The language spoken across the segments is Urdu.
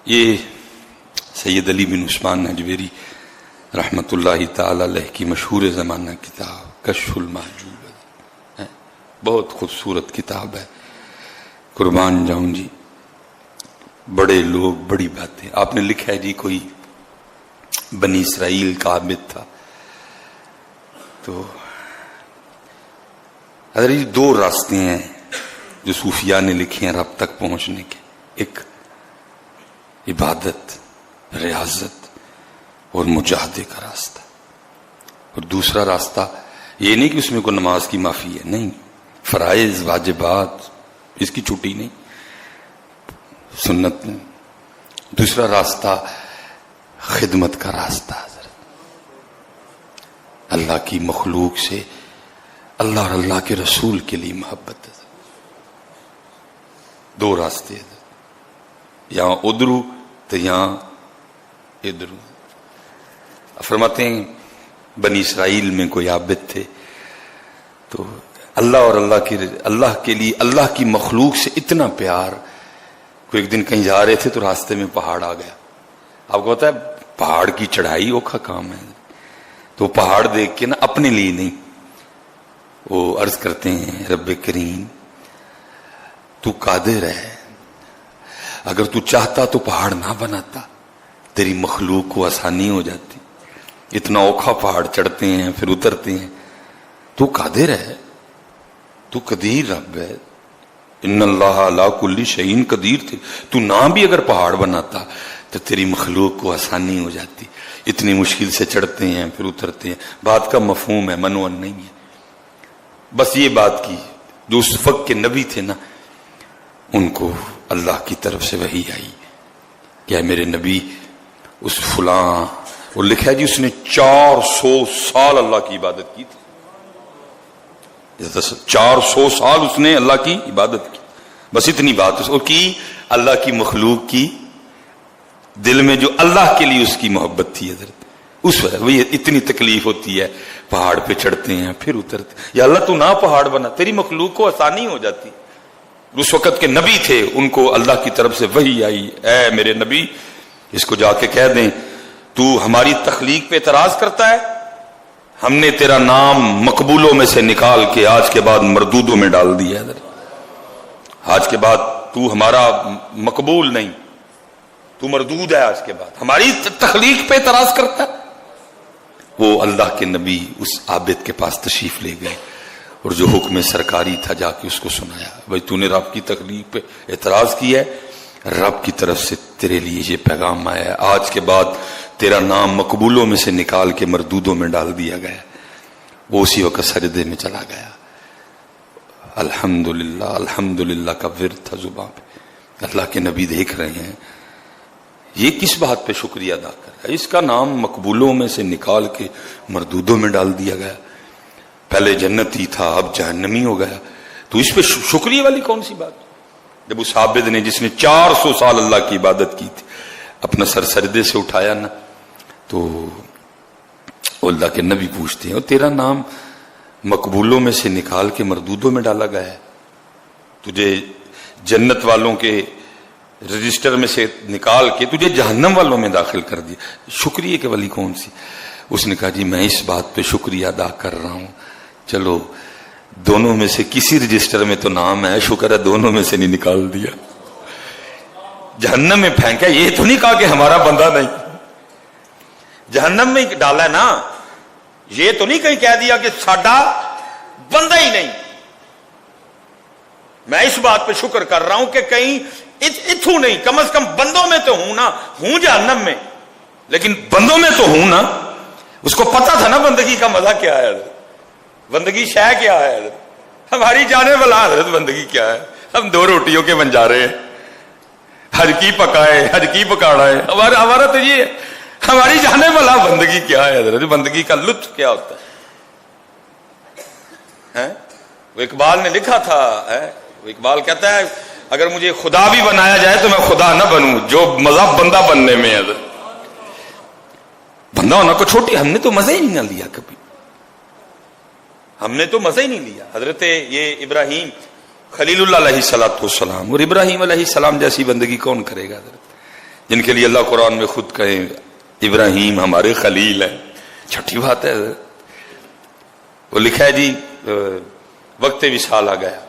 یہ سید علی بن عثمان نجویری رحمت اللہ تعالی علیہ کی مشہور زمانہ کتاب کشف المحجوب ہے، بہت خوبصورت کتاب ہے، قربان جاؤں جی۔ بڑے لوگ بڑی باتیں، آپ نے لکھا ہے جی کوئی بنی اسرائیل کا عابد تھا، تو حضرت دو راستے ہیں جو صوفیاء نے لکھے ہیں رب تک پہنچنے کے، ایک عبادت ریاضت اور مجاہدے کا راستہ، اور دوسرا راستہ یہ نہیں کہ اس میں کوئی نماز کی معافی ہے، نہیں، فرائض واجبات اس کی چھٹی نہیں، سنت نہیں۔ دوسرا راستہ خدمت کا راستہ، اللہ کی مخلوق سے اللہ اور اللہ کے رسول کے لیے محبت ہے۔ دو راستے ہیں، یہاں ادھرو تو یہاں ادھرو۔ فرماتے ہیں بنی اسرائیل میں کوئی عابد تھے، تو اللہ اور اللہ کے لیے اللہ کی مخلوق سے اتنا پیار، کوئی ایک دن کہیں جا رہے تھے تو راستے میں پہاڑ آ گیا۔ آپ کو پتا ہے پہاڑ کی چڑھائی اوکھا کام ہے، تو پہاڑ دیکھ کے نا اپنے لیے نہیں، وہ عرض کرتے ہیں رب کریم تو قادر ہے، اگر تو چاہتا تو پہاڑ نہ بناتا، تیری مخلوق کو آسانی ہو جاتی، اتنا اوکھا پہاڑ چڑھتے ہیں پھر اترتے ہیں، تو قادر ہے، تو قدیر رب ہے، ان اللہ علی کل شیء قدیر تھے، تو نہ بھی اگر پہاڑ بناتا تو تیری مخلوق کو آسانی ہو جاتی، اتنی مشکل سے چڑھتے ہیں پھر اترتے ہیں۔ بات کا مفہوم ہے، منون نہیں ہے، بس یہ بات کی جو اس وقت کے نبی تھے نا، ان کو اللہ کی طرف سے وحی آئی، کیا میرے نبی اس فلاں، وہ لکھا ہے جی اس نے 400 سال اللہ کی عبادت کی تھی، 400 سال اس نے اللہ کی عبادت کی، بس اتنی بات اس کی، اللہ کی مخلوق کی دل میں جو اللہ کے لیے اس کی محبت تھی حضرت، اس وقت وہی اتنی تکلیف ہوتی ہے، پہاڑ پہ چڑھتے ہیں پھر اترتے، یا اللہ تو نہ پہاڑ بنا، تیری مخلوق کو آسانی ہو جاتی۔ اس وقت کے نبی تھے، ان کو اللہ کی طرف سے وحی آئی، اے میرے نبی اس کو جا کے کہہ دیں تو ہماری تخلیق پہ اعتراض کرتا ہے، ہم نے تیرا نام مقبولوں میں سے نکال کے آج کے بعد مردودوں میں ڈال دیا ہے، آج کے بعد تو ہمارا مقبول نہیں، تو مردود ہے، آج کے بعد ہماری تخلیق پہ اعتراض کرتا ہے۔ وہ اللہ کے نبی اس عابد کے پاس تشریف لے گئے اور جو حکم سرکاری تھا جا کے اس کو سنایا، بھائی تو نے رب کی تخلیق پہ اعتراض کیا ہے، رب کی طرف سے تیرے لیے یہ پیغام آیا ہے، آج کے بعد تیرا نام مقبولوں میں سے نکال کے مردودوں میں ڈال دیا گیا۔ وہ اسی وقت سجدے میں چلا گیا۔ الحمدللہ الحمدللہ کا ورد تھا زباں پہ، اللہ کے نبی دیکھ رہے ہیں یہ کس بات پہ شکریہ ادا کر رہا ہے، اس کا نام مقبولوں میں سے نکال کے مردودوں میں ڈال دیا گیا، پہلے جنتی تھا اب جہنمی ہو گیا، تو اس پہ شکریہ والی کون سی بات؟ جب اس عابد نے جس نے 400 سال اللہ کی عبادت کی تھی اپنا سر سجدے سے اٹھایا نا، تو اللہ کے نبی پوچھتے ہیں تیرا نام مقبولوں میں سے نکال کے مردودوں میں ڈالا گیا ہے، تجھے جنت والوں کے رجسٹر میں سے نکال کے تجھے جہنم والوں میں داخل کر دیا، شکریہ کے والی کون سی؟ اس نے کہا جی میں اس بات پہ شکریہ ادا کر رہا ہوں، چلو دونوں میں سے کسی رجسٹر میں تو نام ہے، شکر ہے دونوں میں سے نہیں نکال دیا، جہنم میں پھینکا، یہ تو نہیں کہا کہ ہمارا بندہ نہیں، جہنم میں ڈالا ہے نا، یہ تو نہیں کہیں کہہ دیا کہ ساڈا بندہ ہی نہیں۔ میں اس بات پہ شکر کر رہا ہوں کہ کہیں اتھو نہیں، کم از کم بندوں میں تو ہوں نا، ہوں جہنم میں لیکن بندوں میں تو ہوں نا۔ اس کو پتا تھا نا بندگی کا مزہ کیا ہے، بندگی شے کیا ہے، ہماری جانے والا حضرت بندگی کیا ہے، ہم 2 روٹیوں کے بنجارے ہیں، حج کی پکائے حج کی پکاڑا ہے، ہمارا تو یہ ہے، ہماری جانے والا بندگی کیا ہے حضرت، بندگی کا لطف کیا ہوتا ہے۔ وہ اقبال نے لکھا تھا، وہ اقبال کہتا ہے اگر مجھے خدا بھی بنایا جائے تو میں خدا نہ بنوں، جو مزہ بندہ بننے میں ہے، بندہ ہونا کو چھوٹی، ہم نے تو مزہ ہی نہیں نہ لیا کبھی، ہم نے تو مزہ ہی نہیں لیا۔ حضرت یہ ابراہیم خلیل اللہ علیہ السلام، اور ابراہیم علیہ السلام جیسی بندگی کون کرے گا حضرت؟ جن کے لیے اللہ قرآن میں خود کہے ابراہیم ہمارے خلیل ہیں، چھوٹی بات ہے۔ وہ لکھا ہے جی وقت وصال آ گیا،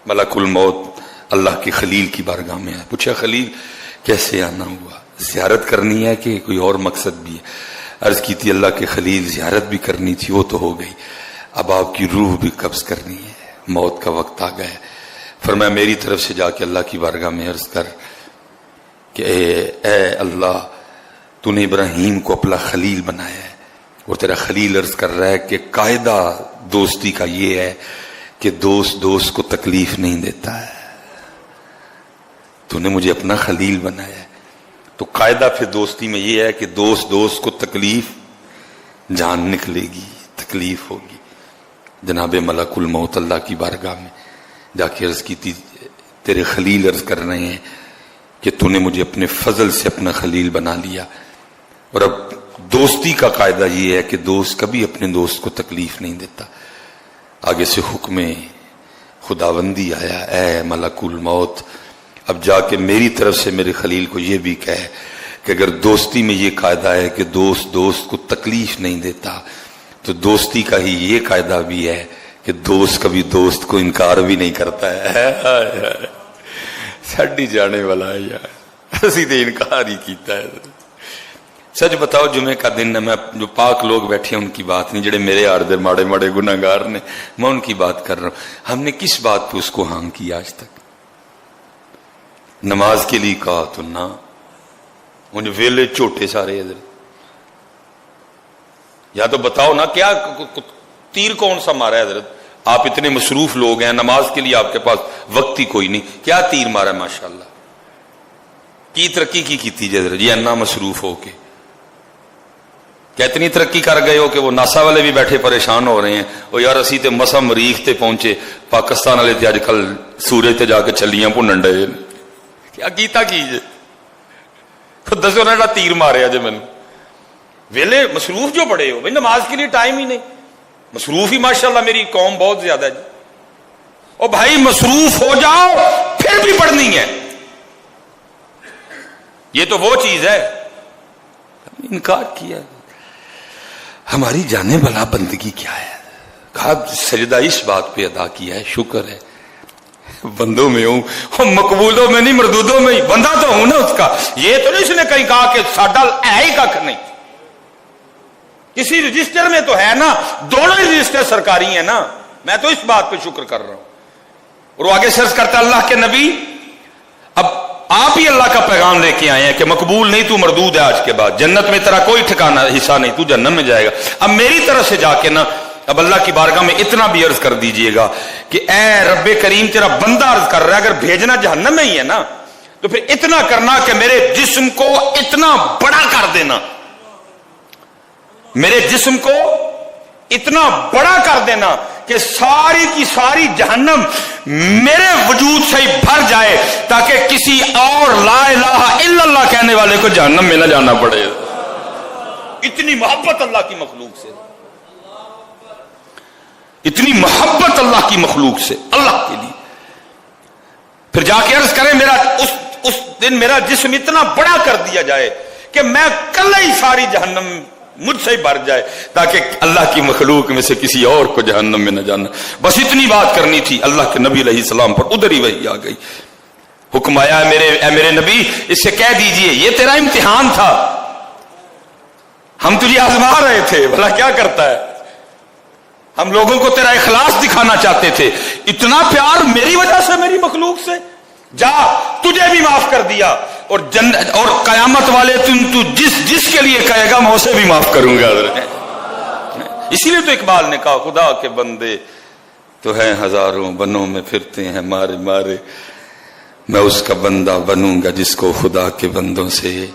ملک الموت اللہ کے خلیل کی بارگاہ میں آیا، پوچھا خلیل کیسے آنا ہوا؟ زیارت کرنی ہے کہ کوئی اور مقصد بھی ہے؟ عرض کی تھی اللہ کے خلیل زیارت بھی کرنی تھی، وہ تو ہو گئی، اب آپ کی روح بھی قبض کرنی ہے، موت کا وقت آ گیا۔ فرمایا میری طرف سے جا کے اللہ کی بارگاہ میں عرض کر کہ اے اللہ تو نے ابراہیم کو اپنا خلیل بنایا ہے، اور تیرا خلیل عرض کر رہا ہے کہ قاعدہ دوستی کا یہ ہے کہ دوست دوست کو تکلیف نہیں دیتا ہے، تو نے مجھے اپنا خلیل بنایا ہے، تو قاعدہ پھر دوستی میں یہ ہے کہ دوست دوست کو تکلیف جان نکلے گی، تکلیف ہوگی۔ جناب ملک الموت اللہ کی بارگاہ میں جا کے عرض کی تھی تیرے خلیل عرض کر رہے ہیں کہ تو نے مجھے اپنے فضل سے اپنا خلیل بنا لیا، اور اب دوستی کا قاعدہ یہ ہے کہ دوست کبھی اپنے دوست کو تکلیف نہیں دیتا۔ آگے سے حکم خداوندی آیا، اے ملک الموت اب جا کے میری طرف سے میرے خلیل کو یہ بھی کہے کہ اگر دوستی میں یہ قاعدہ ہے کہ دوست دوست کو تکلیف نہیں دیتا، تو دوستی کا ہی یہ قاعدہ بھی ہے کہ دوست کبھی دوست کو انکار بھی نہیں کرتا ہے۔ ساڈی جانے والا ہے یار، اسی تے انکار ہی کیتا ہے۔ سچ بتاؤ جمعے کا دن ہے، میں جو پاک لوگ بیٹھے ہیں ان کی بات نہیں، جڑے میرے آردے ماڑے ماڑے گناہگار نے، میں ان کی بات کر رہا ہوں۔ ہم نے کس بات پہ اس کو ہاں کیا آج تک؟ نماز کے لیے کہا تو نہ، ان ویلے چھوٹے سارے ادھر، یا تو بتاؤ نا کیا تیر کون سا مارا ہے حضرت؟ آپ اتنے مصروف لوگ ہیں، نماز کے لیے آپ کے پاس وقت ہی کوئی نہیں، کیا تیر مارا ہے؟ ماشاءاللہ کی ترقی کی تھی جی حضرت، یہ انا مصروف ہو کے کیا اتنی ترقی کر گئے ہو کہ وہ ناسا والے بھی بیٹھے پریشان ہو رہے ہیں، وہ یار اسی تے مسا مریخ تے پہنچے، پاکستان والے تے اج کل سورج تے جا کے چلیاں بھنن ڈے، کیا کیتا کیجے؟ دسو نا تیر ماریا جی مینوں، ویلے مصروف جو پڑے ہو بھائی، نماز کے لیے ٹائم ہی نہیں، مصروف ہی ماشاءاللہ میری قوم بہت زیادہ ہے جی۔ او بھائی مصروف ہو جاؤ پھر بھی پڑھنی ہے، یہ تو وہ چیز ہے، انکار کیا۔ ہماری جانے والا بندگی کیا ہے؟ کہا سجدہ اس بات پہ ادا کیا ہے، شکر ہے بندوں میں ہوں، مقبولوں میں نہیں مردودوں میں ہی، بندہ تو ہوں نا اس کا۔ یہ تو نہیں اس نے کہیں کہا کہ ساڈا ہے ہی کھ نہیں، کسی رجسٹر میں تو ہے نا، دونوں ہی رجسٹر سرکاری ہیں نا، میں تو اس بات پہ شکر کر رہا ہوں۔ اور وہ آگے سرچ کرتا اللہ کے نبی اب آپ ہی اللہ کا پیغام لے کے آئے ہیں کہ مقبول نہیں تو مردود ہے، آج کے بعد جنت میں تیرا کوئی ٹھکانہ حصہ نہیں، تو جہنم میں جائے گا۔ اب میری طرف سے جا کے نا اب اللہ کی بارگاہ میں اتنا بھی عرض کر دیجئے گا کہ اے رب کریم تیرا بندہ عرض کر رہا ہے، اگر بھیجنا جہنم میں ہی ہے نا تو پھر اتنا کرنا کہ میرے جسم کو اتنا بڑا کر دینا، میرے جسم کو اتنا بڑا کر دینا کہ ساری کی ساری جہنم میرے وجود سے ہی بھر جائے، تاکہ کسی اور لا الہ الا اللہ کہنے والے کو جہنم میں نہ جانا پڑے۔ اتنی محبت اللہ کی مخلوق سے، اتنی محبت اللہ کی مخلوق سے، اللہ کے لیے۔ پھر جا کے عرض کریں میرا اس دن میرا جسم اتنا بڑا کر دیا جائے کہ میں کل ہی ساری جہنم مجھ سے ہی بھر جائے، تاکہ اللہ کی مخلوق میں سے کسی اور کو جہنم میں نہ جانا۔ بس اتنی بات کرنی تھی۔ اللہ کے نبی علیہ السلام پر ادھر ہی وحی آ گئی، حکم آیا اے میرے نبی اس سے کہہ دیجئے یہ تیرا امتحان تھا، ہم تجھے آزما رہے تھے، بھلا کیا کرتا ہے، ہم لوگوں کو تیرا اخلاص دکھانا چاہتے تھے، اتنا پیار میری وجہ سے میری مخلوق سے، جا تجھے بھی معاف کر دیا، اور قیامت والے تو جس کے لیے کہے گا میں اسے بھی معاف کروں گا۔ اسی لیے تو اقبال نے کہا خدا کے بندے تو ہیں ہزاروں، بنوں میں پھرتے ہیں مارے مارے، میں اس کا بندہ بنوں گا جس کو خدا کے بندوں سے